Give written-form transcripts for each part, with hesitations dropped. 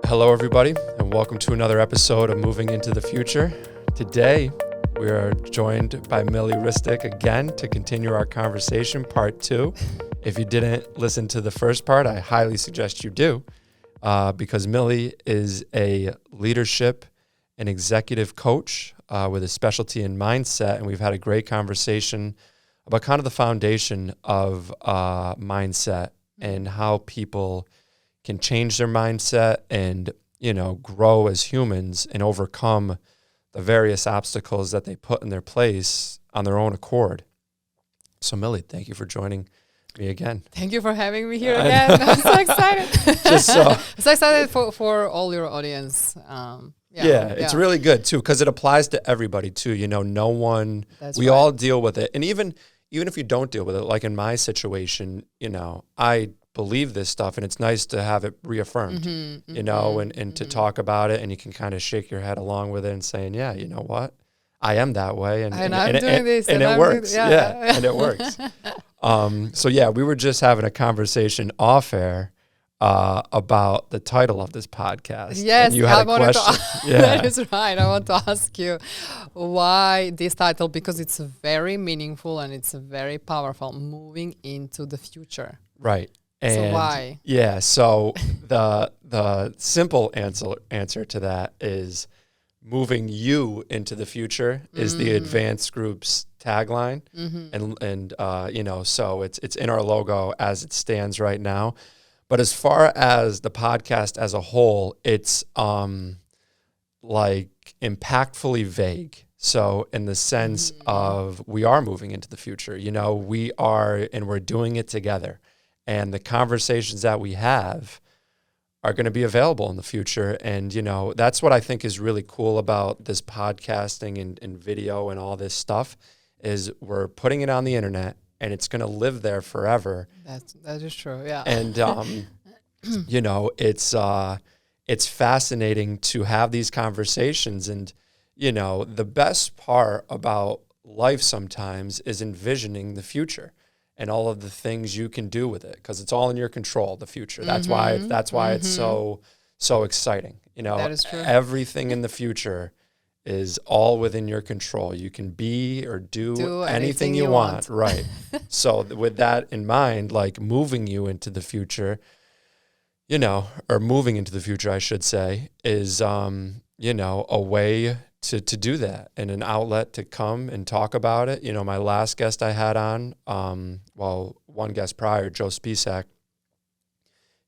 Hello, everybody, and welcome to another episode of Moving into the Future. Today, we are joined by Mili Ristic again to continue our conversation, part 2. If you didn't listen to the first part, I highly suggest you do, because Mili is a leadership and executive coach with a specialty in mindset, and we've had a great conversation about kind of the foundation of mindset and how people can change their mindset and, grow as humans and overcome the various obstacles that they put in their place on their own accord. So, Mili, thank you for joining me again. Thank you for having me here again. I'm so excited. I'm so excited for all your audience. It's really good, too, because it applies to everybody, too. No one, we all deal with it. And even if you don't deal with it, like in my situation, I believe this stuff, and it's nice to have it reaffirmed, and to talk about it, and you can kind of shake your head along with it and saying, yeah, you know what, I am that way, and I'm doing this, and it works, and it works. We were just having a conversation off air about the title of this podcast. Yes, and you had a question. That is right. I want to ask you why this title, because it's very meaningful and it's very powerful. Moving into the future. Right. And so why? Yeah. So the simple answer to that is moving you into the future is the advanced group's tagline, and so it's in our logo as it stands right now. But as far as the podcast as a whole, it's like impactfully vague. So in the sense of we are moving into the future, we are, and we're doing it together. And the conversations that we have are going to be available in the future. And, that's what I think is really cool about this podcasting and video and all this stuff is we're putting it on the internet and it's going to live there forever. That is true. Yeah. And, it's fascinating to have these conversations. And, the best part about life sometimes is envisioning the future and all of the things you can do with it, because it's all in your control, the future. That's why it's so exciting. That is true. Everything in the future is all within your control. You can be or do anything you want. Right. So with that in mind, like moving you into the future, or moving into the future, I should say, is, a way to do that and an outlet to come and talk about it. My last guest I had on, one guest prior, Joe Spisak,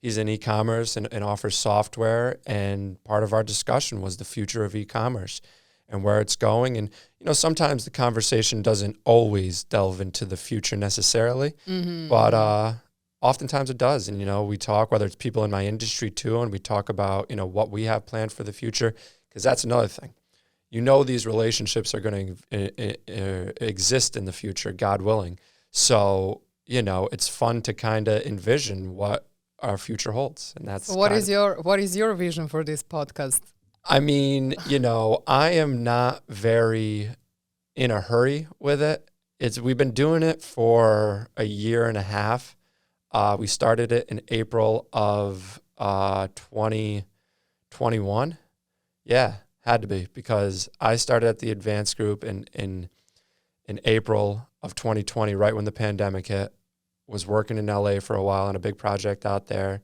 he's in e-commerce and offers software. And part of our discussion was the future of e-commerce and where it's going. And, sometimes the conversation doesn't always delve into the future necessarily, but oftentimes it does. And, we talk, whether it's people in my industry too, and we talk about, what we have planned for the future, because that's another thing. These relationships are going to exist in the future, God willing. So, it's fun to kind of envision what our future holds. And that's what is your vision for this podcast? I mean, I am not very in a hurry with it. We've been doing it for a year and a half. We started it in April of 2021. Yeah. Had to be, because I started at the advanced group in April of 2020, right when the pandemic hit. Was working in LA for a while on a big project out there.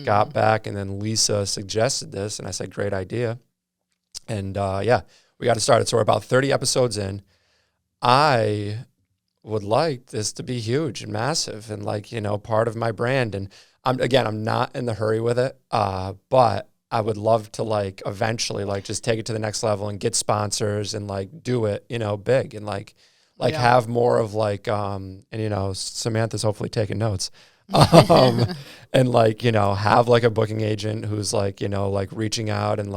Got back, and then Lisa suggested this, and I said, great idea. And we got to start it. So we're about 30 episodes in. I would like this to be huge and massive and part of my brand. And I'm not in the hurry with it, but I would love to eventually just take it to the next level and get sponsors and do it, big and have more of Samantha's hopefully taking notes, and have a booking agent who's reaching out and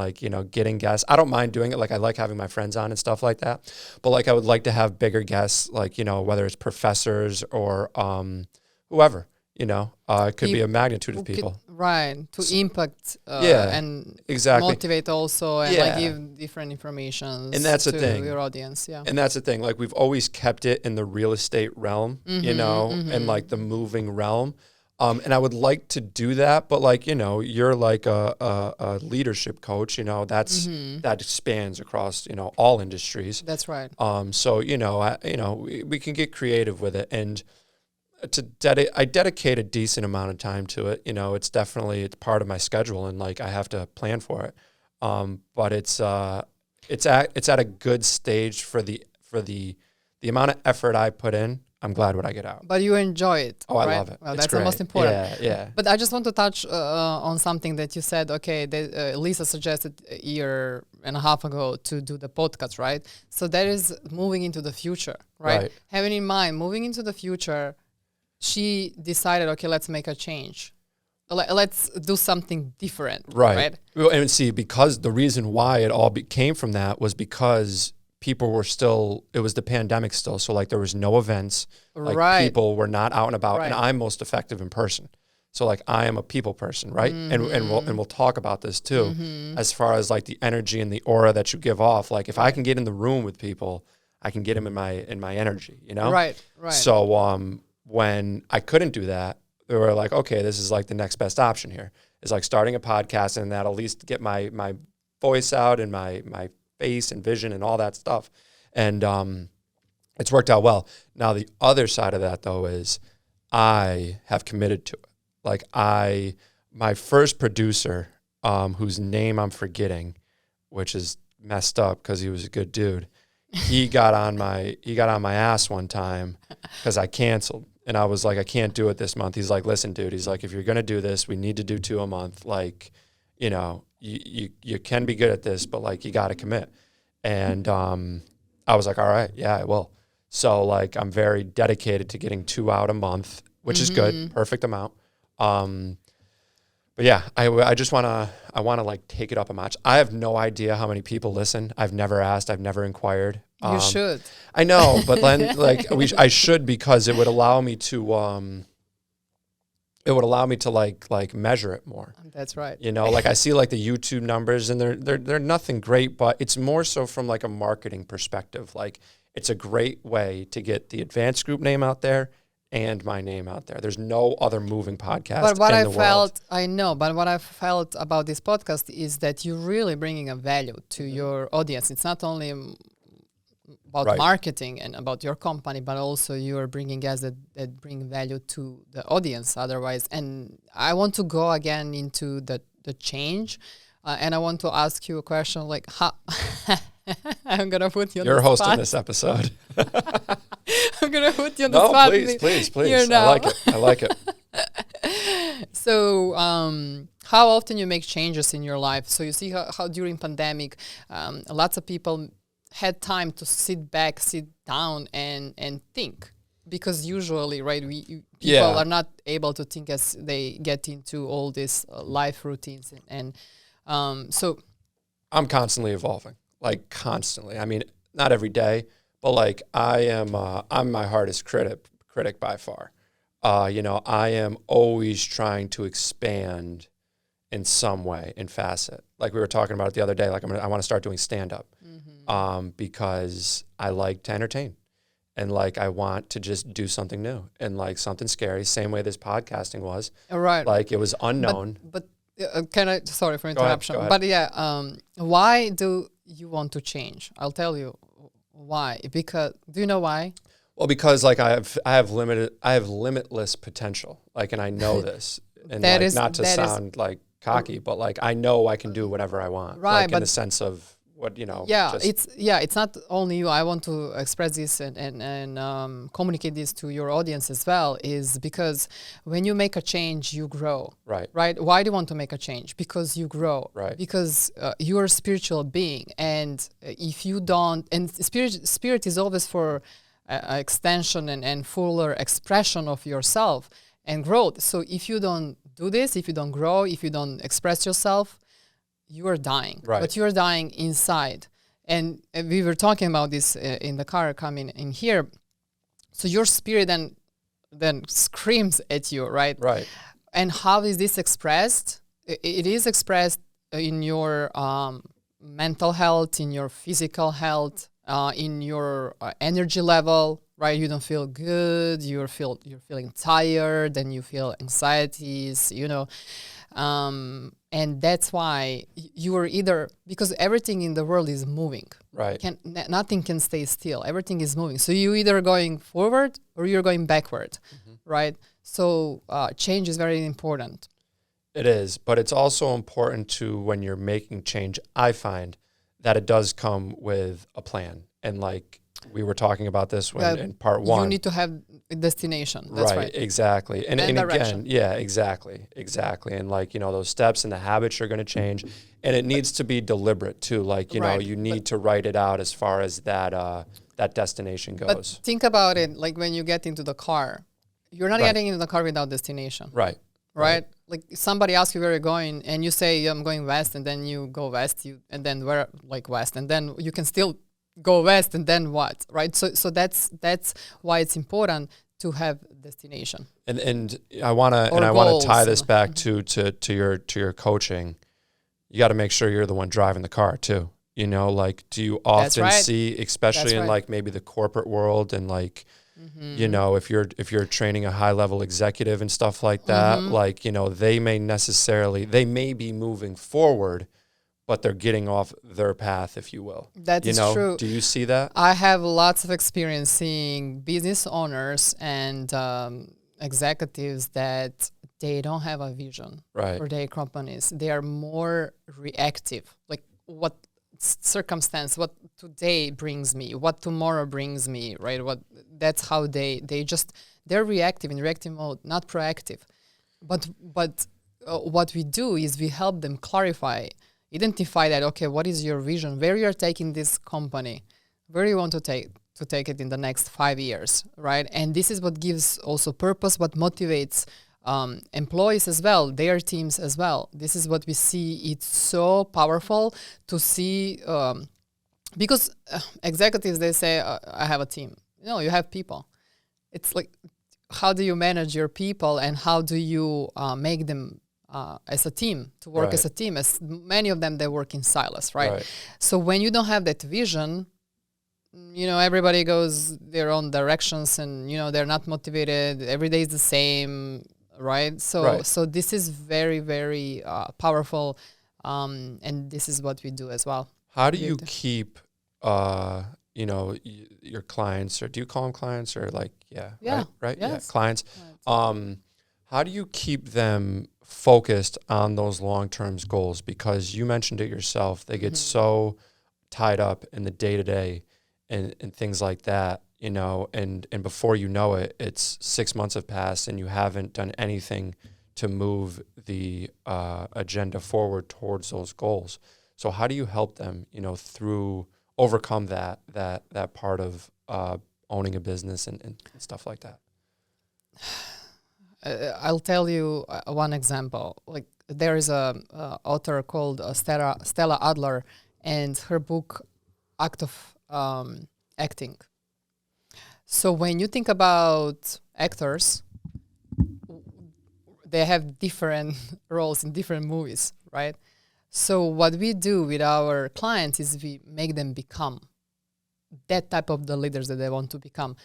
getting guests. I don't mind doing it. I like having my friends on and stuff like that, but I would like to have bigger guests, whether it's professors or whoever. It could be a magnitude of people. To impact and exactly. Motivate also and give different information. And that's the thing. Your audience, And that's the thing. We've always kept it in the real estate realm, and the moving realm. And I would like to do that, but like, you're like a leadership coach, that spans across, all industries. That's right. So, we can get creative with it, and I dedicate a decent amount of time to it. It's part of my schedule, and like I have to plan for it. But it's at a good stage for the amount of effort I put in. I'm glad when I get out. But you enjoy it. Oh, right? I love it. Well, it's that's great. the most important. Yeah. But I just want to touch on something that you said. Okay, Lisa suggested a year and a half ago to do the podcast, right? So that is moving into the future, right? Having in mind, moving into the future, she decided, okay, let's make a change. Let's do something different, right? Well, and see, because the reason why it all came from that was because people were it was the pandemic still. So like there was no events, like people were not out and about, and I'm most effective in person. So like I am a people person, right? And we'll talk about this too, as far as like the energy and the aura that you give off. Like if I can get in the room with people, I can get them in my energy, Right. So when I couldn't do that, they were like, okay, this is like the next best option here. Is like starting a podcast, and that'll at least get my voice out and my face and vision and all that stuff. And it's worked out well. Now, the other side of that, though, is I have committed to it. Like my first producer, whose name I'm forgetting, which is messed up because he was a good dude. He got on my ass one time because I canceled. And I was like, I can't do it this month. He's like, listen, dude. He's like, if you're going to do this, we need to do 2 a month. Like, you can be good at this, but like, you got to commit. And I was like, all right, yeah, I will. So like, I'm very dedicated to getting 2 out a month, which is good, perfect amount. But yeah, I just want to like take it up a notch. I have no idea how many people listen. I've never asked. I've never inquired. You should. I know, but then like I should, because it would allow me to like measure it more. That's right. Like I see like the YouTube numbers, and they're nothing great, but it's more so from like a marketing perspective. Like it's a great way to get the advanced group name out there and my name out there. There's no other moving podcast but what in I the felt, world. I know, but what I felt about this podcast is that you're really bringing a value to your audience. It's not only about marketing and about your company, but also you're bringing guests that bring value to the audience otherwise. And I want to go again into the change. And I want to ask you a question like, how... I'm going to put you on You're the spot. hosting this episode. I'm going to put you on the spot. Please. I like it. So how often you make changes in your life? So you see how during pandemic, lots of people had time to sit down and think. Because usually, right, people are not able to think as they get into all these life routines. And so... I'm constantly evolving. Like constantly. I mean, not every day, but like I'm my hardest critic by far. I am always trying to expand in some way and facet. Like we were talking about it the other day, like I want to start doing stand-up because I like to entertain. And like I want to just do something new and like something scary, same way this podcasting was. Right. Like it was unknown. But can I, sorry for interruption, go ahead. but yeah, why do you want to change? I'll tell you why. Because, do you know why? Well, because like I have limitless potential. Like, and I know this, and That like, is- not to that is- sound like cocky, but like I know I can do whatever I want. Right, Like in but- the sense of what Yeah, just- it's not only you. I want to express this and communicate this to your audience as well. Is because when you make a change, you grow. Right. Right. Why do you want to make a change? Because you grow. Right. Because you're a spiritual being, and if you don't, and spirit is always for extension and fuller expression of yourself and growth. So if you don't do this, if you don't grow, if you don't express yourself, you are dying, Right. but you're dying inside. And we were talking about this in the car coming in here. So your spirit then screams at you, right? Right. And how is this expressed? It is expressed in your mental health, in your physical health, in your energy level, right? You don't feel good. You're feeling tired, and you feel anxieties. And that's why you are either, because everything in the world is moving. Right. Nothing can stay still. Everything is moving. So you either going forward or you're going backward, right? So change is very important. It is, but it's also important to, when you're making change, I find that it does come with a plan. And like we were talking about this in part one. You need to have a destination. That's right. Exactly. And direction. Again, yeah, exactly. And like, those steps and the habits are going to change. And it needs to be deliberate too. Like, you need to write it out as far as that destination goes. But think about it, like when you get into the car, you're not getting into the car without destination. Right. Like somebody asks you where you're going and you say, I'm going west, and then you go west, and then where, like west, and then you can still go west, and then what, right? So that's why it's important to have destination. And I want to tie this back to your coaching. You got to make sure you're the one driving the car too. Like, do you often see, especially in like maybe the corporate world, and like, if you're training a high level executive and stuff like that, like, they may be moving forward, but they're getting off their path, if you will. That is true. Do you see that? I have lots of experience seeing business owners and executives that they don't have a vision for their companies. They are more reactive, like what circumstance, what today brings me, what tomorrow brings me, right? That's how they're reactive, in reactive mode, not proactive. But what we do is we help them identify that, okay, what is your vision? Where you're taking this company? Where do you want to take it in the next 5 years, right? And this is what gives also purpose, what motivates employees as well, their teams as well. This is what we see. It's so powerful to see, because executives, they say, I have a team. No, you have people. It's like, how do you manage your people, and how do you make them as a team, to work as a team? As many of them, they work in silos, right? So when you don't have that vision, everybody goes their own directions, and they're not motivated. Every day is the same, right? So this is very, very powerful, and this is what we do as well. How do you keep your clients, or do you call them clients, or like clients? How do you keep them focused on those long-term goals? Because you mentioned it yourself, they get so tied up in the day-to-day and things like that, and before you know it, it's 6 months have passed and you haven't done anything to move the agenda forward towards those goals. So how do you help them, through overcome that part of owning a business and stuff like that? I'll tell you one example. Like, there is a author called Stella Adler, and her book, Act of Acting. So when you think about actors, they have different roles in different movies, right? So what we do with our clients is we make them become that type of the leaders that they want to become.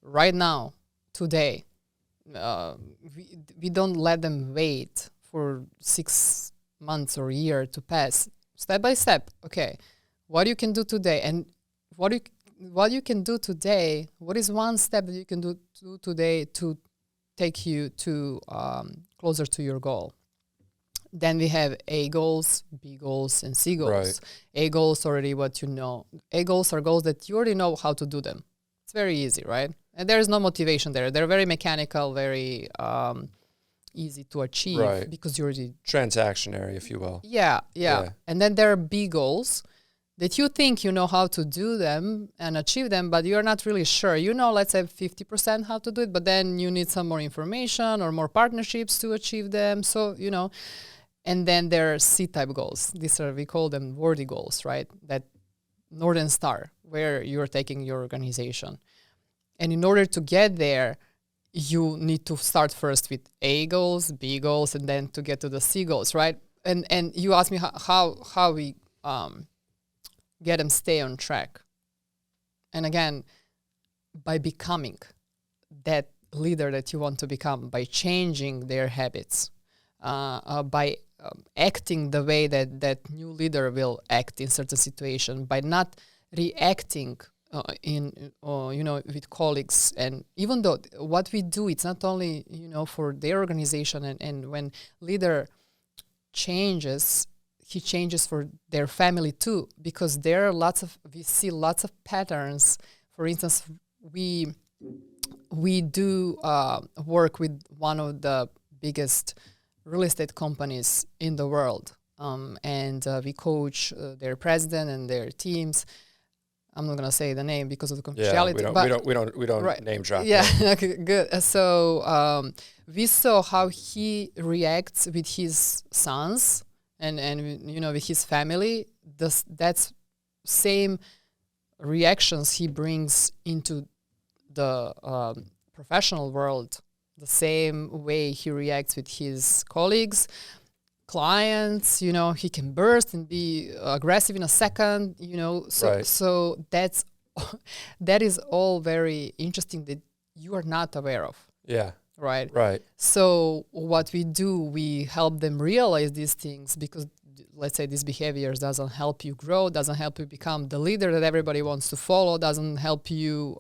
Right now, today, we don't let them wait for 6 months or a year to pass. Step by step, okay, what you can do today, and what you can do today, what is one step that you can do today to take you to closer to your goal? Then we have A goals, B goals, and C goals. Right. A goals already what you know. A goals are goals that you already know how to do them. It's very easy, right? And there is no motivation there. They're very mechanical, very easy to achieve because you're already... transactionary, if you will. Yeah. And then there are B goals that you think you know how to do them and achieve them, but you're not really sure. Let's say 50% how to do it, but then you need some more information or more partnerships to achieve them. So, and then there are C-type goals. We call them worthy goals, right? That Northern Star, where you're taking your organization. And in order to get there, you need to start first with A goals, B goals, and then to get to the C goals, right? And you asked me how we get them stay on track. And again, by becoming that leader that you want to become, by changing their habits, by acting the way that new leader will act in certain situation, by not reacting with colleagues. And even though what we do, it's not only for their organization, and when leader changes, he changes for their family too, because we see lots of patterns. For instance, we do work with one of the biggest real estate companies in the world, and we coach their president and their teams. I'm not gonna say the name because of the confidentiality. We don't right. name drop. Yeah, okay, good. So we saw how he reacts with his sons and with his family. That's same reactions he brings into the professional world. The same way he reacts with his colleagues, clients, he can burst and be aggressive in a second, so that is all very interesting that you are not aware of. Yeah. Right. So what we do, we help them realize these things, because let's say these behaviors doesn't help you grow, doesn't help you become the leader that everybody wants to follow, doesn't help you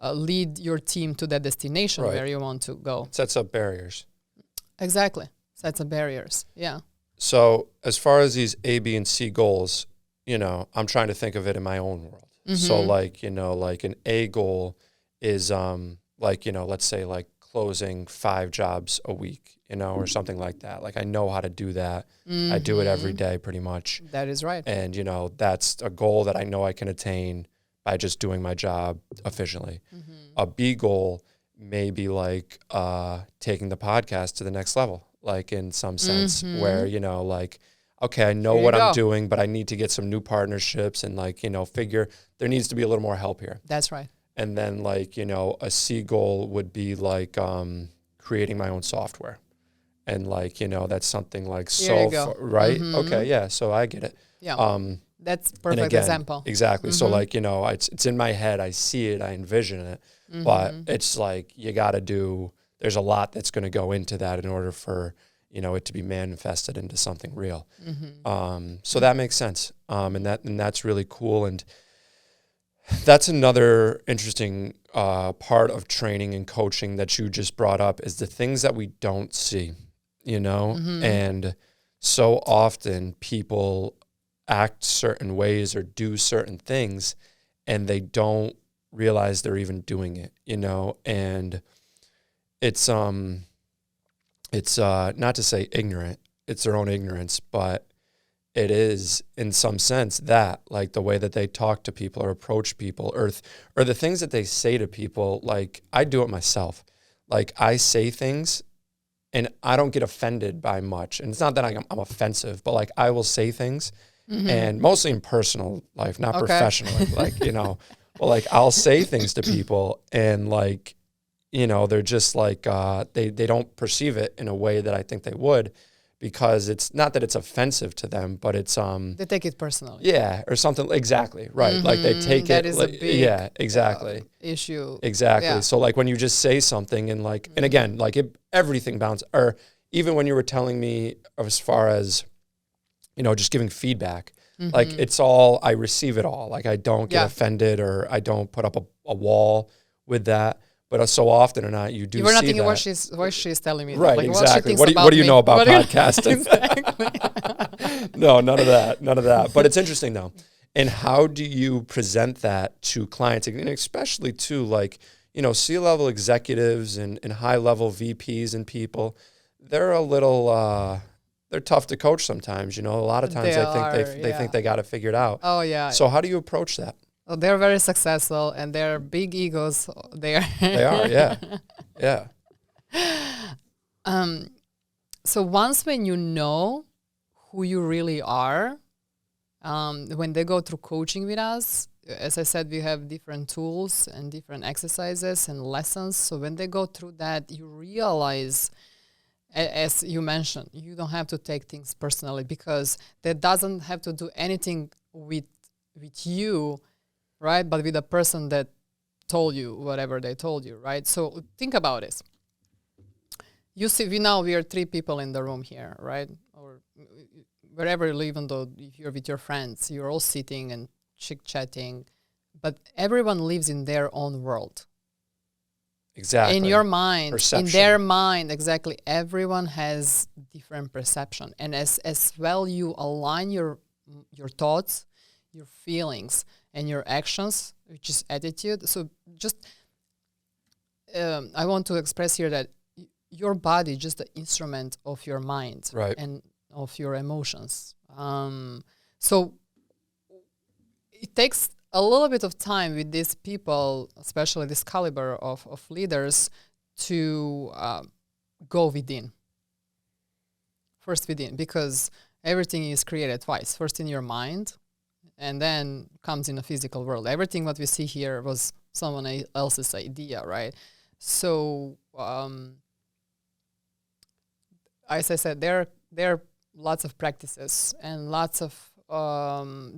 lead your team to that destination where you want to go. Sets up barriers. Exactly. Sets up barriers. Yeah. So as far as these A, B, and C goals, I'm trying to think of it in my own world. Mm-hmm. So like an A goal is let's say like closing 5 jobs a week, or something like that. Like I know how to do that. Mm-hmm. I do it every day pretty much. That is right. And, that's a goal that I know I can attain by just doing my job efficiently. Mm-hmm. A B goal may be like taking the podcast to the next level, like in some sense, mm-hmm. where, okay, I know what I'm doing, but I need to get some new partnerships and figure there needs to be a little more help here. That's right. And then a C goal would be like creating my own software. And that's something like right? Mm-hmm. Okay, yeah, so I get it. Yeah. That's perfect example. Exactly. Mm-hmm. So it's in my head. I see it. I envision it. Mm-hmm. But it's like you got to there's a lot that's going to go into that in order for, it to be manifested into something real. Mm-hmm. So that makes sense. And that's really cool. And that's another interesting part of training and coaching that you just brought up, is the things that we don't see, mm-hmm. and so often people act certain ways or do certain things and they don't realize they're even doing it, and it's not to say ignorant, it's their own ignorance, but it is in some sense that, like, the way that they talk to people or approach people, or the things that they say to people. Like, I do it myself. Like, I say things and I don't get offended by much. And it's not that I'm offensive, but like I will say things, mm-hmm. and mostly in personal life, not professionally, like, well, like I'll say things to people and like, they're just like, they don't perceive it in a way that I think they would, because it's not that it's offensive to them, but it's they take it personally. Yeah, or something. Exactly, right. Mm-hmm. Like they take that it. Is like, a big, exactly. Issue. Exactly. Yeah. So like when you just say something and like, mm-hmm. and again, like everything bounces. Or even when you were telling me as far as, just giving feedback, mm-hmm. like it's all, I receive it all. Like I don't get offended, or I don't put up a wall with that. But so often or not, you do see that. You were not thinking what she's telling me. Right, like, exactly. What do you know about podcasting? Exactly. No, none of that. But it's interesting, though. And how do you present that to clients, and especially to, like, C-level executives and high-level VPs and people? They're a little, they're tough to coach sometimes. A lot of times they think they got it figured out. Oh, yeah. So how do you approach that? Well, they're very successful, and they're big egos there. They are, yeah. Yeah. So once when you know who you really are, when they go through coaching with us, as I said, we have different tools and different exercises and lessons. So when they go through that, you realize, as you mentioned, you don't have to take things personally, because that doesn't have to do anything with you, right? But with the person that told you whatever they told you, right? So think about this. You see, we are 3 people in the room here, right? Or wherever you live, even though if you're with your friends, you're all sitting and chit-chatting, but everyone lives in their own world. Exactly. In your mind, Perception. in their mind, exactly. Everyone has different perception. And as well you align your thoughts, your feelings, and your actions, which is attitude. So just, I want to express here that your body is just the instrument of your mind, right, and of your emotions. So it takes a little bit of time with these people, especially this caliber of leaders, to go within. First within, because everything is created twice. First in your mind, and then comes in the physical world. Everything what we see here was someone else's idea, right? So, as I said, there are lots of practices and lots of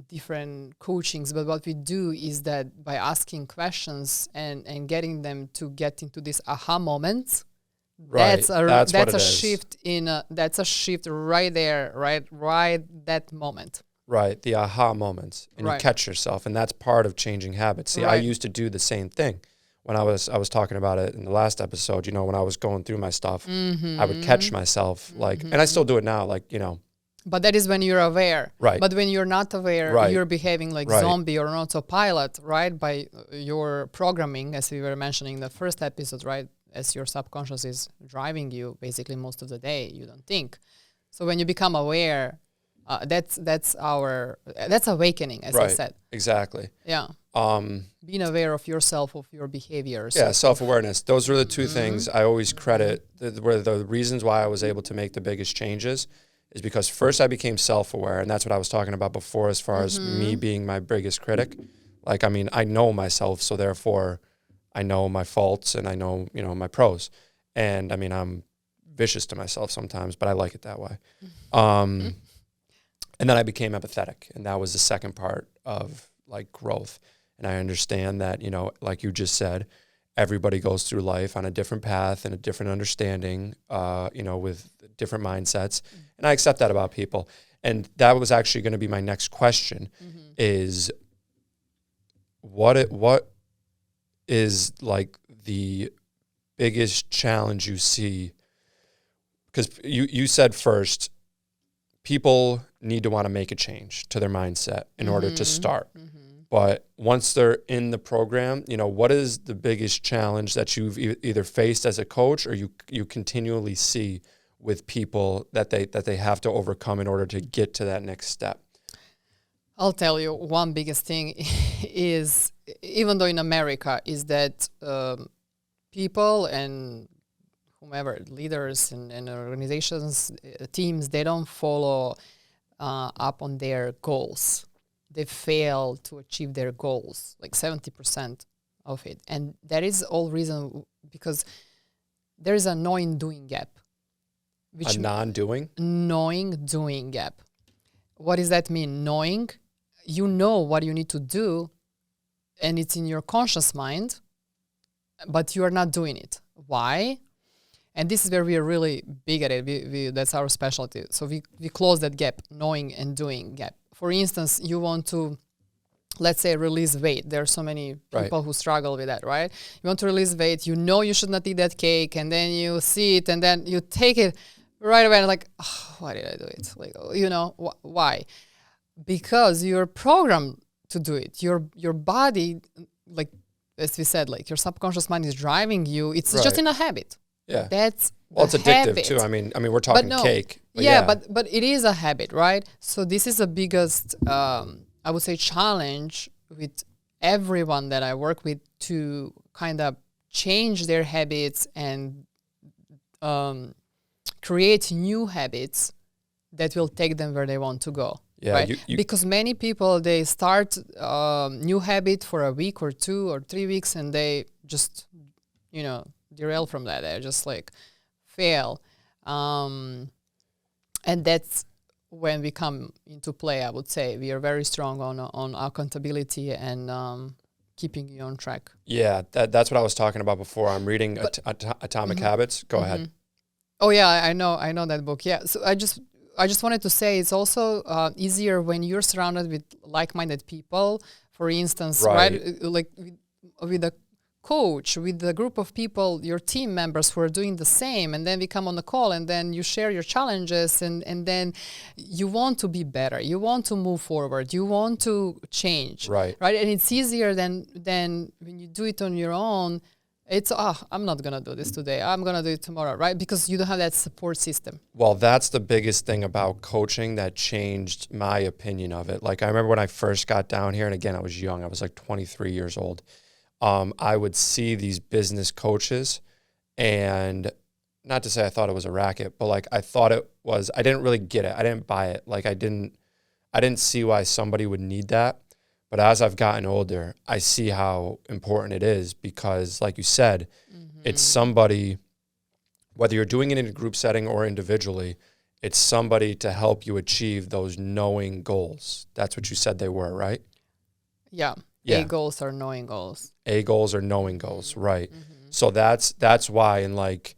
different coachings, but what we do is that by asking questions and getting them to get into this aha moment, right. that's a shift that's a shift right there, right that moment. Right, the aha moments, and you catch yourself, and that's part of changing habits. See, I used to do the same thing. When I was talking about it in the last episode, when I was going through my stuff, I would catch myself, and I still do it now, But that is when you're aware. Right. But when you're not aware, you're behaving like zombie or an autopilot, right? By your programming, as we were mentioning in the first episode, right? As your subconscious is driving you basically most of the day, you don't think. So when you become aware, that's awakening, as I said. Exactly. Yeah. Being aware of yourself, of your behaviors. Yeah, self-awareness. Those are the two things I always credit. Where the reasons why I was able to make the biggest changes is because first I became self-aware, and that's what I was talking about before as far as me being my biggest critic. I know myself, so therefore I know my faults and I know, my pros. And I'm vicious to myself sometimes, but I like it that way. And then I became empathetic, and that was the second part of growth. And I understand that, like you just said, everybody goes through life on a different path and a different understanding, with different mindsets. And I accept that about people. And that was actually going to be my next question is what is the biggest challenge you see? Because you said first, people need to want to make a change to their mindset in order to start. But once they're in the program, what is the biggest challenge that you've either faced as a coach or you continually see with people that they have to overcome in order to get to that next step? I'll tell you, one biggest thing is, even though in America, is that people and whomever, leaders and organizations, teams, they don't follow up on their goals. They fail to achieve their goals, 70% of it. And that is all reason because there is a knowing-doing gap. A non-doing? Knowing-doing gap. What does that mean? Knowing, you know what you need to do, and it's in your conscious mind, but you are not doing it. Why? And this is where we are really big at it. That's our specialty. So we close that gap, knowing and doing gap. For instance, you want to, let's say, release weight. There are so many people who struggle with that, right? You want to release weight. You know you should not eat that cake, and then you see it, and then you take it right away, and why did I do it? Why? Because you're programmed to do it. Your body, as we said, your subconscious mind is driving you. It's just in a habit. Yeah. It's addictive habit. too. I mean, we're talking cake. But it is a habit, right? So this is the biggest, I would say, challenge with everyone that I work with to kind of change their habits and create new habits that will take them where they want to go. Yeah, right? Because many people, they start new habit for a week or 2 or 3 weeks, and they just, derail from that. They just fail. And that's when we come into play, I would say. We are very strong on accountability and keeping you on track. Yeah, that's what I was talking about before. I'm reading Atomic Habits. Go ahead. Oh yeah, I know that book. Yeah, so I just wanted to say it's also easier when you're surrounded with like-minded people. For instance, right, like with a coach, with a group of people, your team members who are doing the same, and then we come on the call, and then you share your challenges, and then you want to be better, you want to move forward, you want to change, right? And it's easier than when you do it on your own. It's I'm not gonna do this today, I'm gonna do it tomorrow, right? Because you don't have that support system. Well, that's the biggest thing about coaching that changed my opinion of it. Like I remember when I first got down here, and again I was young, I was like 23 years old. I would see these business coaches, and not to say I thought it was a racket, but like I thought it was, I didn't really get it. I didn't buy it. Like I didn't see why somebody would need that. But as I've gotten older, I see how important it is because like you said, it's somebody, whether you're doing it in a group setting or individually, it's somebody to help you achieve those knowing goals. That's what you said they were, right? Yeah. A goals are knowing goals. A goals are knowing goals, right? So that's why, and like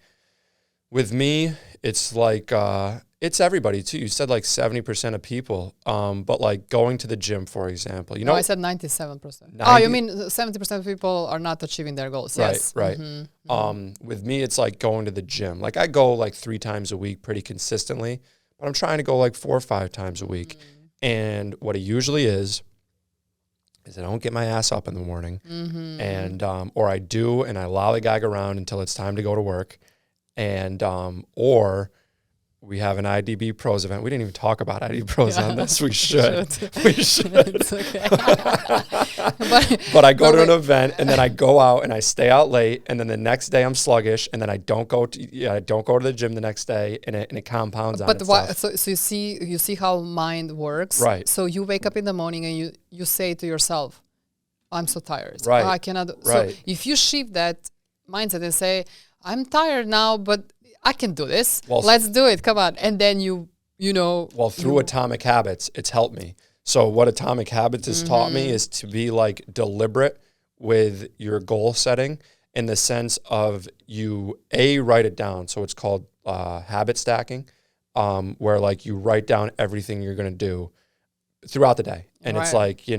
with me, it's like it's everybody too. You said like 70% of people, but like going to the gym, for example, I said 97%. Oh, you mean 70% of people are not achieving their goals? Right, yes, right. With me, it's like going to the gym. Like I go like 3 times a week pretty consistently, but I'm trying to go like 4 or 5 times a week. And what it usually is I don't get my ass up in the morning, and or I do, and I lollygag around until it's time to go to work, and or we have an IDB Pros event. We didn't even talk about IDB Pros on this. We should. We should. It's okay. but I go to an event, and then I go out and I stay out late, and then the next day I'm sluggish, and then I don't go to the gym the next day, and it compounds on itself. So you see how mind works, right? So you wake up in the morning and you say to yourself, "I'm so tired. Right. I cannot." Right. So if you shift that mindset and say, "I'm tired now, but I can do this. Well, let's do it. Come on." And then you know. Well, through Atomic Habits, it's helped me. So what Atomic Habits has taught me is to be like deliberate with your goal setting in the sense of you write it down. So it's called habit stacking, where like you write down everything you're going to do throughout the day. And it's like, you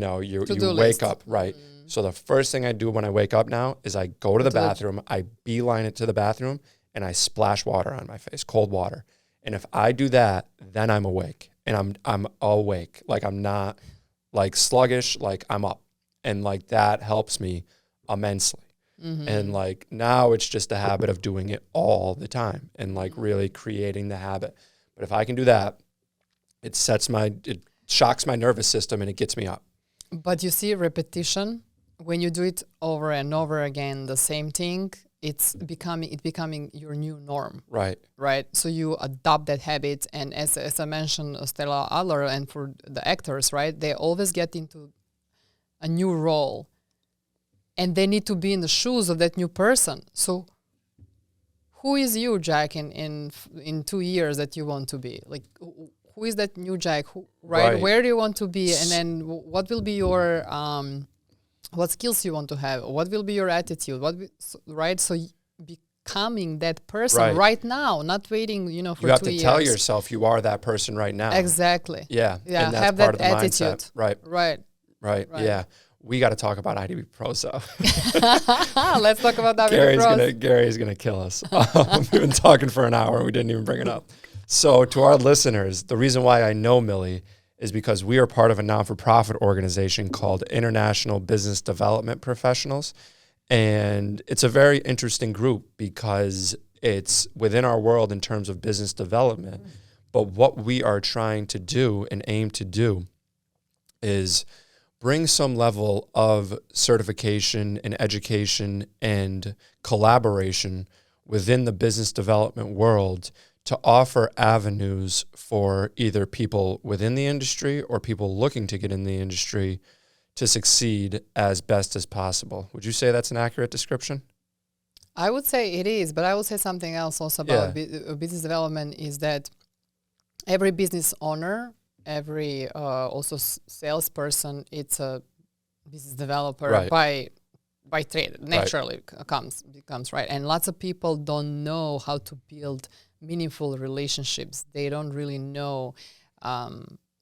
wake up, right? So the first thing I do when I wake up now is I go to the bathroom, I beeline it to the bathroom, and I splash water on my face, cold water. And if I do that, then I'm awake. And I'm awake. Like I'm not like sluggish, like I'm up. And like that helps me immensely. And like now it's just a habit of doing it all the time and like really creating the habit. But if I can do that, it shocks my nervous system and it gets me up. But you see, repetition, when you do it over and over again, the same thing, it's becoming your new norm. Right. Right. So you adopt that habit. And as I mentioned, Stella Adler, and for the actors, right, they always get into a new role and they need to be in the shoes of that new person. So who is you, Jack, in 2 years that you want to be? Like, who is that new Jack? Right? Where do you want to be? And then what will be your what skills you want to have? What will be your attitude? Right? So becoming that person right now, not waiting, for 2 years. You have to tell yourself you are that person right now. Exactly. Yeah. Yeah. And that's have part that of the attitude. Mindset. Right. Yeah. We got to talk about IDB Pros though. Let's talk about IDB Pros. Gary's gonna kill us. We've been talking for an hour. We didn't even bring it up. So to our listeners, the reason why I know Mili is because we are part of a non-for-profit organization called International Business Development Professionals. And it's a very interesting group because it's within our world in terms of business development. But what we are trying to do and aim to do is bring some level of certification and education and collaboration within the business development world to offer avenues for either people within the industry or people looking to get in the industry to succeed as best as possible. Would you say that's an accurate description? I would say it is, but I would say something else also about business development is that every business owner, every also salesperson, it's a business developer Right. by trade. Naturally becomes right. And lots of people don't know how to build meaningful relationships. They don't really know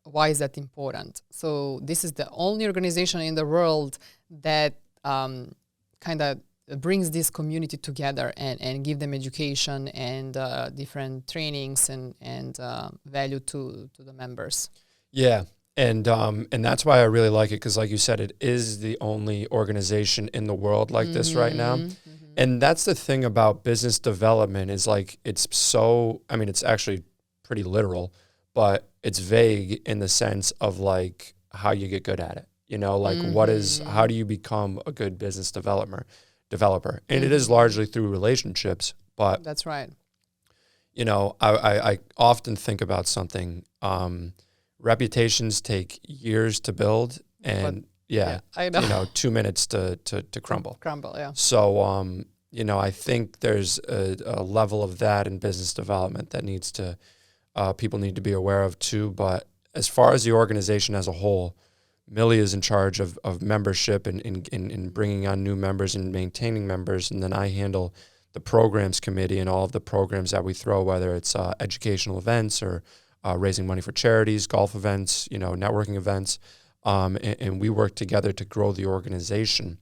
why is that important. So this is the only organization in the world that kind of brings this community together and give them education and different trainings and value to the members. Yeah. And that's why I really like it, because like you said, it is the only organization in the world like this right now. And that's the thing about business development is like, it's so, I mean, it's actually pretty literal, but it's vague in the sense of like how you get good at it. You know, like how do you become a good business developer? And it is largely through relationships, but that's right. You know, I often think about something, reputations take years to build, and I know. you know, 2 minutes to crumble. Yeah. So, you know, I think there's a level of that in business development that needs to, people need to be aware of too. But as far as the organization as a whole, Mili is in charge of membership and in bringing on new members and maintaining members. And then I handle the programs committee and all of the programs that we throw, whether it's educational events or raising money for charities, golf events, you know, networking events. And we work together to grow the organization.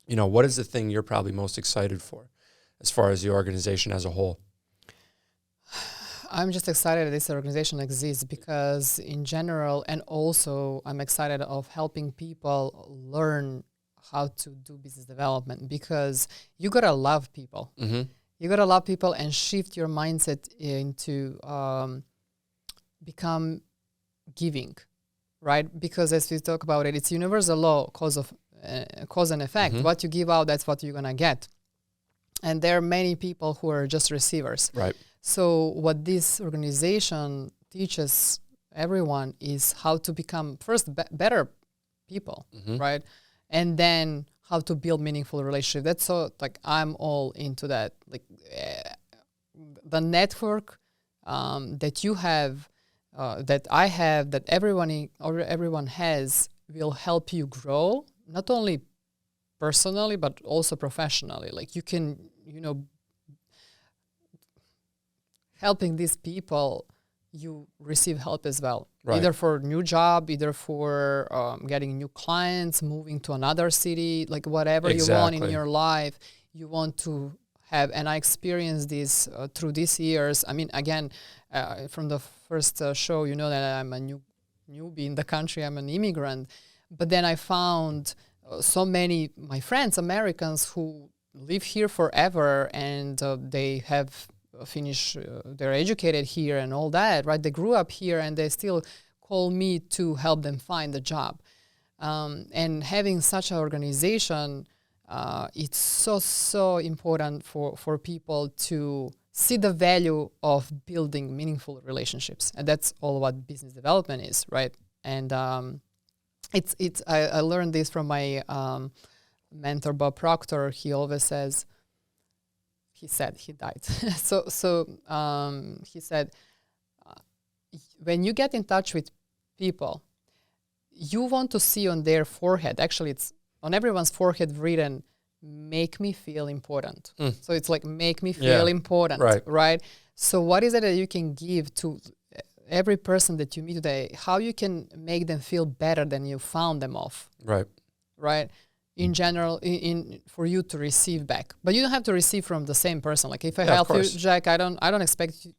You know, what is the thing you're probably most excited for as far as the organization as a whole? I'm just excited that this organization exists because in general, and also I'm excited of helping people learn how to do business development, because you got to love people. You got to love people and shift your mindset into become giving, right? Because as we talk about it, it's universal law, cause and effect. What you give out, that's what you're going to get. And there are many people who are just receivers. Right. So what this organization teaches everyone is how to become first better people, right? And then how to build meaningful relationships. That's so like I'm all into that. Like the network that you have, that I have, that everyone has, will help you grow, not only personally but also professionally. Like you can, you know, helping these people, you receive help as well, either for a new job, either for getting new clients, moving to another city, like whatever you want in your life, you want to have. And I experienced this through these years. I mean, again, from the first show, you know that I'm a newbie in the country, I'm an immigrant. But then I found so many, my friends, Americans, who live here forever, and they have they're educated here and all that, right? They grew up here and they still call me to help them find a job. And having such an organization, it's so important for people to see the value of building meaningful relationships. And that's all what business development is, right? And I learned this from my mentor, Bob Proctor. He always says, he died. He said, when you get in touch with people, you want to see on their forehead, actually it's on everyone's forehead written, make me feel important. So it's like, make me feel important, right? So what is it that you can give to every person that you meet today? How you can make them feel better than you found them off? Right? In general, for you to receive back, but you don't have to receive from the same person. Like if I help you, Jack, I don't expect you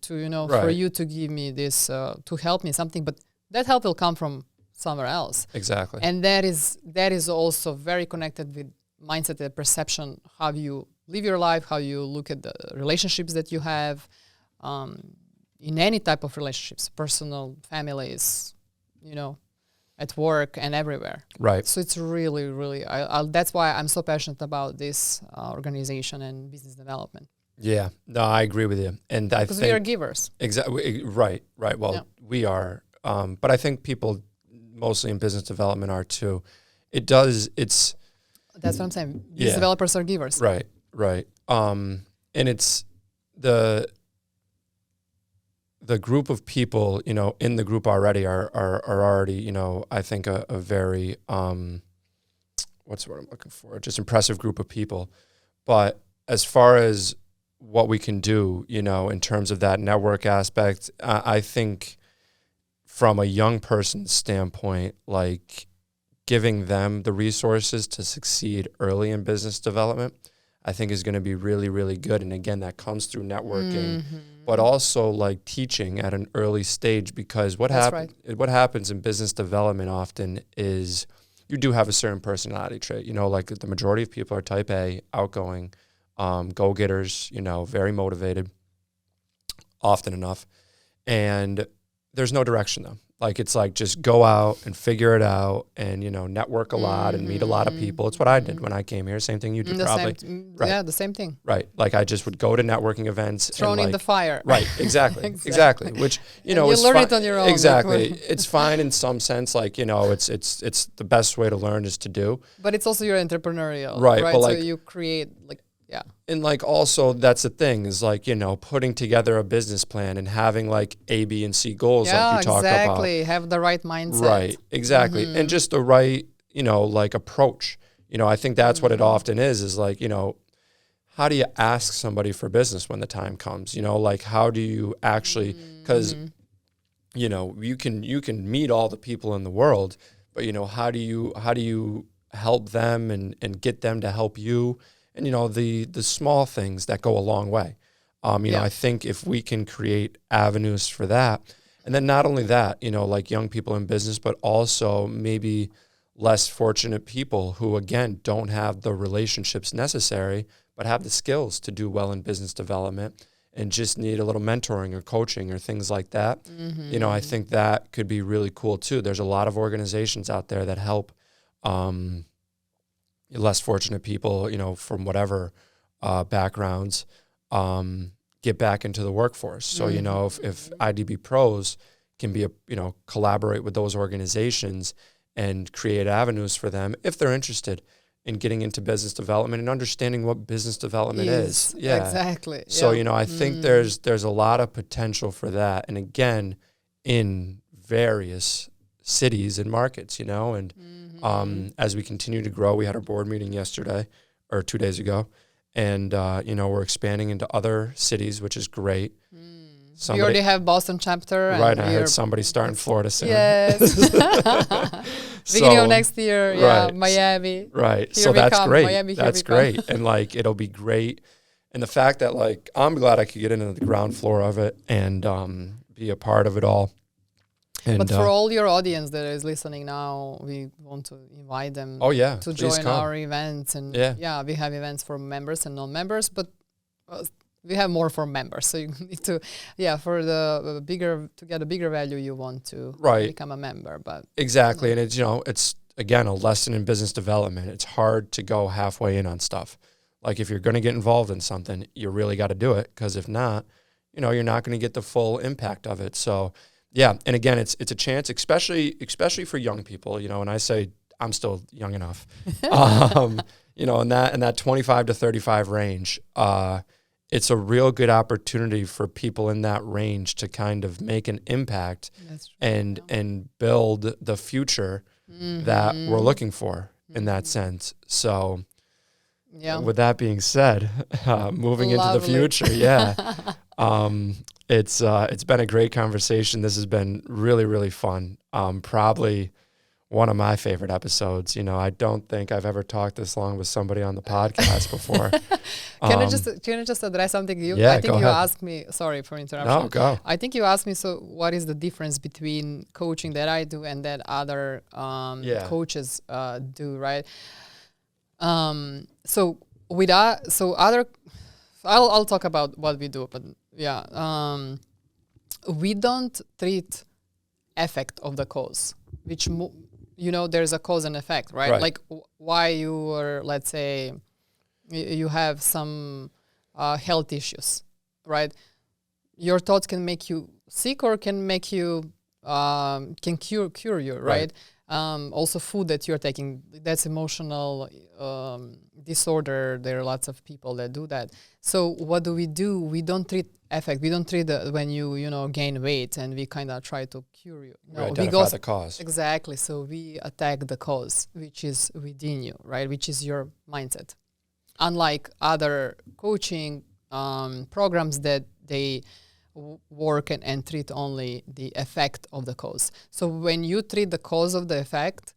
to you know, for you to give me this, to help me something, but that help will come from somewhere else. Exactly. And that is also very connected with mindset and perception, how you live your life, how you look at the relationships that you have, in any type of relationships, personal, families, you know, at work and everywhere. Right. So it's really, really, that's why I'm so passionate about this organization and business development. Yeah, no, I agree with you. And I think because we are givers. Exactly. Right. Well, we are. But I think people mostly in business development are too. That's what I'm saying. Business developers are givers. Right. And it's the group of people, you know, in the group already are already, you know, I think a very what's what I'm looking for? Just impressive group of people. But as far as what we can do, you know, in terms of that network aspect, I think from a young person's standpoint, like giving them the resources to succeed early in business development, I think is going to be really, really good. And again, that comes through networking, but also like teaching at an early stage, because what happens in business development often is you do have a certain personality trait. You know, like the majority of people are type A, outgoing, go-getters, you know, very motivated often enough. And there's no direction though. Like, it's like, just go out and figure it out and, you know, network a lot and meet a lot of people. It's what I did when I came here. Same thing you did probably. Right. Yeah, the same thing. Right. Like, I just would go to networking events. Thrown in the fire. Right. Exactly. Exactly. Which, you know, you learn it on your own. Exactly. It's fine in some sense. Like, you know, it's the best way to learn is to do. But it's also your entrepreneurial. Right. But like, so you create, like, yeah. And like, also, that's the thing is like, you know, putting together a business plan and having like A, B, and C goals, like you talk about. Yeah, exactly. Have the right mindset. Right. Exactly. And just the right, you know, like approach. You know, I think that's what it often is like, you know, how do you ask somebody for business when the time comes? You know, like, how do you actually, because, you know, you can meet all the people in the world, but, you know, how do you help them and get them to help you? And, you know, the small things that go a long way. You know, I think if we can create avenues for that, and then not only that, you know, like young people in business, but also maybe less fortunate people who, again, don't have the relationships necessary, but have the skills to do well in business development and just need a little mentoring or coaching or things like that. You know, I think that could be really cool too. There's a lot of organizations out there that help less fortunate people, you know, from whatever backgrounds, get back into the workforce. So, you know, if IDB Pros can be, you know, collaborate with those organizations and create avenues for them if they're interested in getting into business development and understanding what business development is. Yeah, exactly. So, you know, I think there's a lot of potential for that. And again, in various cities and markets, you know, and as we continue to grow, we had our board meeting yesterday or 2 days ago, and you know, we're expanding into other cities, which is great. We already have Boston chapter. Right, and I heard somebody starting Florida soon. Yes. Beginning of next year, Miami. Right, so that's great. Miami, that's great, and like, it'll be great. And the fact that like, I'm glad I could get into the ground floor of it and be a part of it all. And, but for all your audience that is listening now, we want to invite them to join our events. And we have events for members and non-members, but we have more for members. So you need to, for the bigger, to get a bigger value, you want to become a member. But exactly. And it's, you know, it's again, a lesson in business development. It's hard to go halfway in on stuff. Like, if you're going to get involved in something, you really got to do it. Because if not, you know, you're not going to get the full impact of it. So, yeah, and again, it's a chance, especially for young people, you know, and I say I'm still young enough, you know, in that 25 to 35 range, it's a real good opportunity for people in that range to kind of make an impact and build the future that we're looking for in that sense. So, with that being said, moving into the future, it's been a great conversation. This has been really, really fun. Probably one of my favorite episodes. You know, I don't think I've ever talked this long with somebody on the podcast before. Can I just address something? I think you asked me, sorry for interruption. No, go. I think you asked me, so what is the difference between coaching that I do and that other coaches do, right? I'll talk about what we do, but we don't treat effect of the cause, which you know, there's a cause and effect, right? Like why you are, let's say, you have some health issues, right? Your thoughts can make you sick or can make you can cure you, right? Also food that you're taking, that's emotional disorder. There are lots of people that do that. So what do? We don't treat affect. We don't treat when you gain weight and we kind of try to cure you. No, we identify the cause. Exactly. So we attack the cause, which is within you, right? Which is your mindset. Unlike other coaching programs that they work and treat only the effect of the cause. So when you treat the cause of the effect,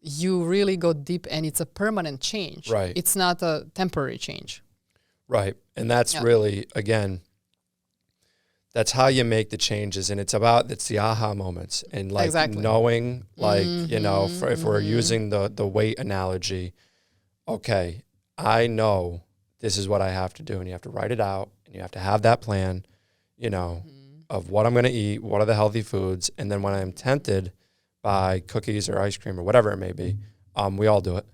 you really go deep and it's a permanent change. Right. It's not a temporary change. Right. And that's really, again, that's how you make the changes. And it's the aha moments. And like knowing, like, if we're using the weight analogy, okay, I know this is what I have to do. And you have to write it out and you have to have that plan, of what I'm going to eat, what are the healthy foods. And then when I'm tempted by cookies or ice cream or whatever it may be, we all do it.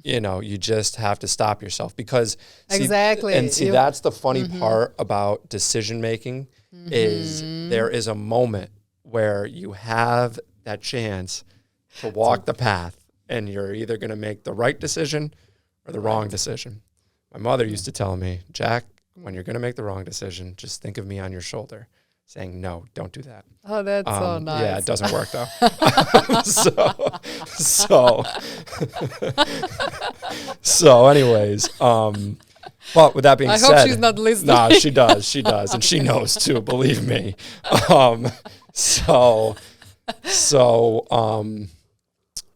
You just have to stop yourself because that's the funny part about decision making is there is a moment where you have that chance to walk the path and you're either going to make the right decision or the wrong decision. My mother used to tell me, Jack, when you're going to make the wrong decision, just think of me on your shoulder saying, no, don't do that. Oh, that's so nice. Yeah, it doesn't work though. So anyways, but with that being said. I hope she's not listening. No, she does. And she knows too, believe me.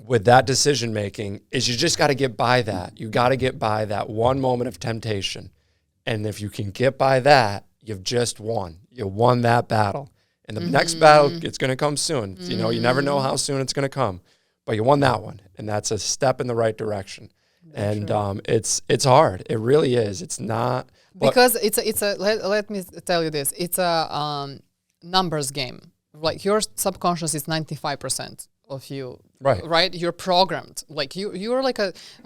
With that decision making is you just got to get by that. You got to get by that one moment of temptation. And if you can get by that, you've just won. You won that battle. And the next battle, it's going to come soon. You never know how soon it's going to come. But you won that one. And that's a step in the right direction. It's hard. It really is. It's not. Because let me tell you this. It's a numbers game. Like your subconscious is 95% of you. Right? You're programmed. Like you're like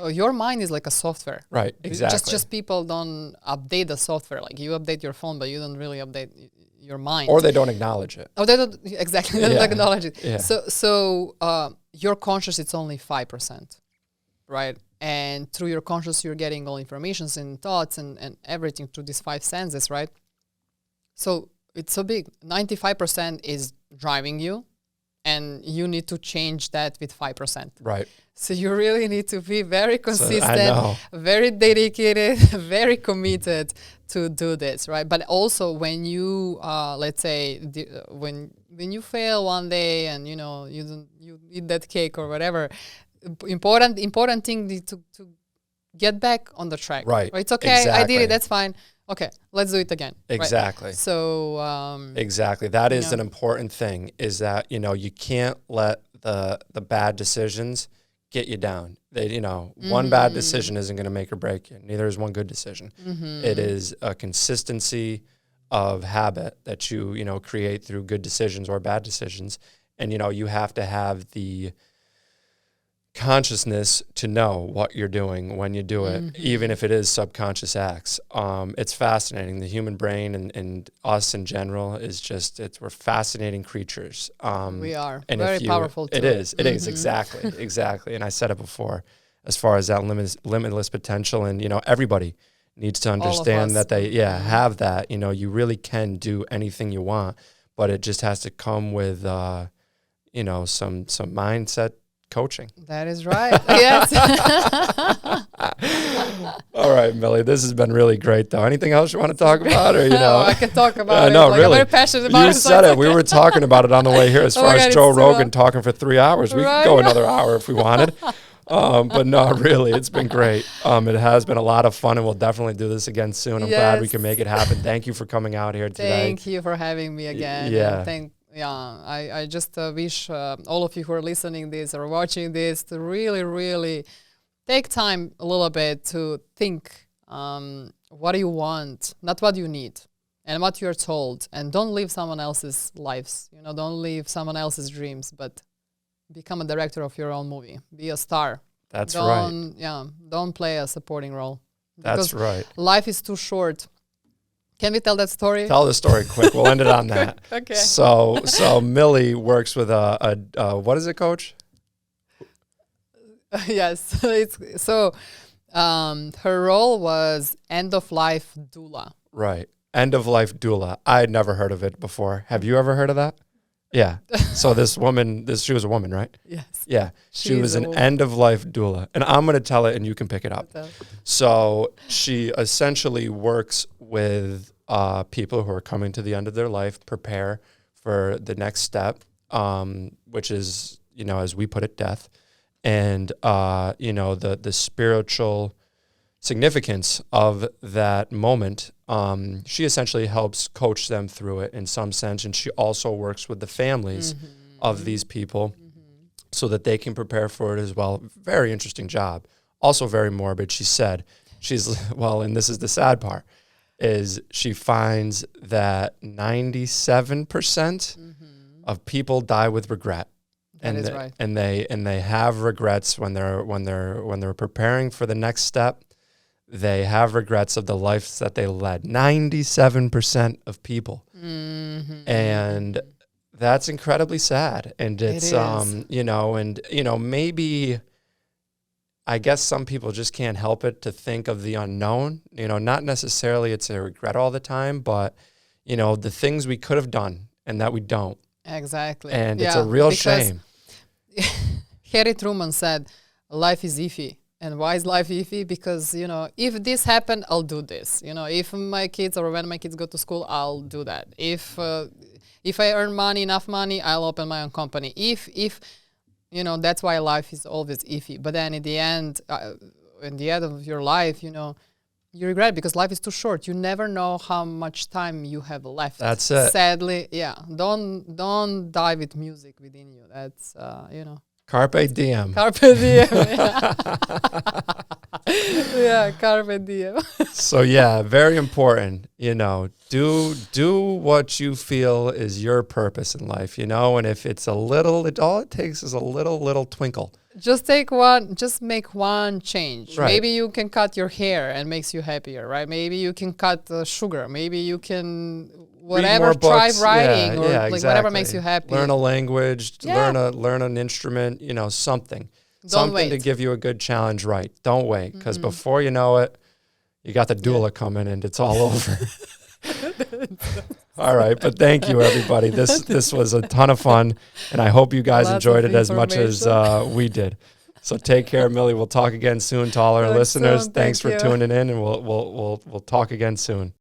your mind is like a software. Right, exactly. Just people don't update the software. Like you update your phone, but you don't really update your mind. Or they don't acknowledge it. Oh, they don't exactly. They don't acknowledge it. Yeah. So your conscious, it's only 5%, right? And through your conscious, you're getting all informations and thoughts and everything through these 5 senses, right? So it's so big. 95% is driving you. And you need to change that with 5%. Right. So you really need to be very consistent, very dedicated, very committed to do this, right? But also when you, let's say, when you fail one day and you eat that cake or whatever, important thing is to get back on the track. Right. It's okay. Exactly. I did it. That's fine. Okay, let's do it again. Exactly. Right? So exactly, that is an important thing. Is that you can't let the bad decisions get you down. One bad decision isn't going to make or break you. Neither is one good decision. It is a consistency of habit that you create through good decisions or bad decisions, and you have to have the consciousness to know what you're doing when you do it, even if it is subconscious acts. It's fascinating. The human brain and us in general is we're fascinating creatures. We are. And very powerful too. It is, exactly. And I said it before, as far as that limitless potential, and everybody needs to understand that they have that. You really can do anything you want, but it just has to come with some mindset coaching. That is right. Yes. All right, Mili, this has been really great though. Anything else you want to talk about, or No, I can talk about it. No, like, really. I'm very passionate about it. You said it. We were talking about it on the way here. As far as Joe Rogan talking for 3 hours, we could go another hour if we wanted. But no, really, it's been great. It has been a lot of fun, and we'll definitely do this again soon. I'm glad we can make it happen. Thank you for coming out here today. Thank you for having me again. I just wish all of you who are listening this or watching this to really, really take time a little bit to think what do you want, not what you need, and what you're told. And don't live someone else's lives. Don't live someone else's dreams, but become a director of your own movie. Be a star. That's right. Yeah, don't play a supporting role. That's right. Life is too short Can we tell that story? Tell the story quick. We'll end it on that. Okay. So Mili works with a what is it, coach? Yes. Her role was end of life doula. Right. End of life doula. I had never heard of it before. Have you ever heard of that? Yeah. So this woman, she was a woman, right? Yes. Yeah. She was an end of life doula. And I'm going to tell it and you can pick it up. So she essentially works with people who are coming to the end of their life, prepare for the next step, which is, as we put it, death. And, the spiritual significance of that moment. She essentially helps coach them through it in some sense. And she also works with the families of these people so that they can prepare for it as well. Very interesting job. Also very morbid. She said, and this is the sad part, is she finds that 97% of people die with regret. That is right. And they have regrets when they're preparing for the next step. They have regrets of the lives that they led. 97% of people, and that's incredibly sad. And it's maybe I guess some people just can't help it to think of the unknown. Not necessarily it's a regret all the time, but the things we could have done and that we don't. Exactly. And it's a real shame. Harry Truman said, life is iffy. And why is life iffy? Because, if this happened, I'll do this. If my kids or when my kids go to school, I'll do that. If I earn enough money, I'll open my own company. If that's why life is always iffy. But then in the end of your life, you regret it because life is too short. You never know how much time you have left. That's it. Sadly, yeah. Don't die with music within you. That's, Carpe diem. Carpe diem. Yeah, carpe diem. So yeah, very important. Do what you feel is your purpose in life. And if it's all it takes is a little twinkle. Just make one change. Right. Maybe you can cut your hair and makes you happier, right? Maybe you can cut sugar. Maybe you can try writing whatever makes you happy. Learn a language, learn an instrument, something. Something to give you a good challenge, right? Don't wait, because before you know it, you got the doula coming and it's all over. All right, but thank you, everybody. This was a ton of fun, and I hope you guys enjoyed it as much as we did. So take care, Mili. We'll talk again soon to all our listeners. Thanks for tuning in, and we'll talk again soon.